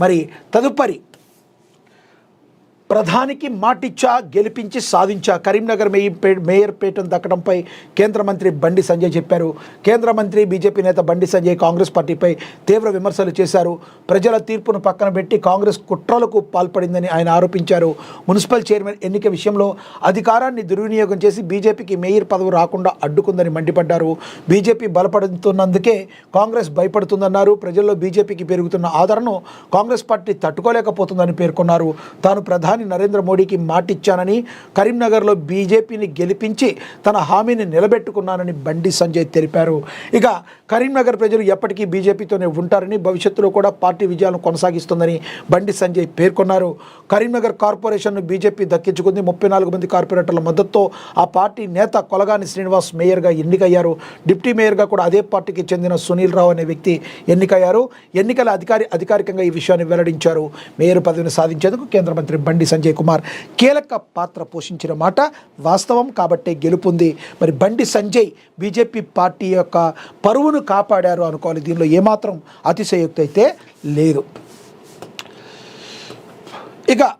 మరి తదుపరి ప్రధానికి మాటిచ్చా గెలిపించి సాధించా కరీంనగర్ మేయర్ పీఠం దక్కడంపై కేంద్ర మంత్రి బండి సంజయ్ చెప్పారు. కేంద్ర మంత్రి బీజేపీ నేత బండి సంజయ్ కాంగ్రెస్ పార్టీపై తీవ్ర విమర్శలు చేశారు. ప్రజల తీర్పును పక్కన పెట్టి కాంగ్రెస్ కుట్రలకు పాల్పడిందని ఆయన ఆరోపించారు. మున్సిపల్ చైర్మన్ ఎన్నిక విషయంలో అధికారాన్ని దుర్వినియోగం చేసి బీజేపీకి మేయర్ పదవి రాకుండా అడ్డుకుందని మండిపడ్డారు. బీజేపీ బలపడుతున్నందుకే కాంగ్రెస్ భయపడుతుందన్నారు. ప్రజల్లో బీజేపీకి పెరుగుతున్న ఆదరణను కాంగ్రెస్ పార్టీ తట్టుకోలేకపోతుందని పేర్కొన్నారు. తాను ప్రధాని నరేంద్ర మోడీకి మాటిచ్చానని, కరీంనగర్లో బీజేపీని గెలిపించి తన హామీని నిలబెట్టుకున్నానని బండి సంజయ్ తెలిపారు. ఇక కరీంనగర్ ప్రజలు ఎప్పటికీ బీజేపీతోనే ఉంటారని, భవిష్యత్తులో కూడా పార్టీ విజయాలను కొనసాగిస్తుందని బండి సంజయ్ పేర్కొన్నారు. కరీంనగర్ కార్పొరేషన్ను బీజేపీ దక్కించుకుంది. 34 మంది కార్పొరేటర్ల మద్దతుతో ఆ పార్టీ నేత కొలగాని శ్రీనివాస్ మేయర్గా ఎన్నికయ్యారు. డిప్యూటీ మేయర్గా కూడా అదే పార్టీకి చెందిన సునీల్ రావు అనే వ్యక్తి ఎన్నికయ్యారు. ఎన్నికల అధికారికంగా ఈ విషయాన్ని వెల్లడించారు. మేయర్ పదవిని సాధించేందుకు కేంద్ర మంత్రి బండి సంజయ్ కుమార్ కీలక పాత్ర పోషించిన మాట వాస్తవం కాబట్టే గెలుపుంది. మరి బండి సంజయ్ బీజేపీ పార్టీ యొక్క పరువును కాపాడారు అనుకోవాలి. దీనిలో ఏమాత్రం అతిశయోక్తి అయితే లేదు. ఇక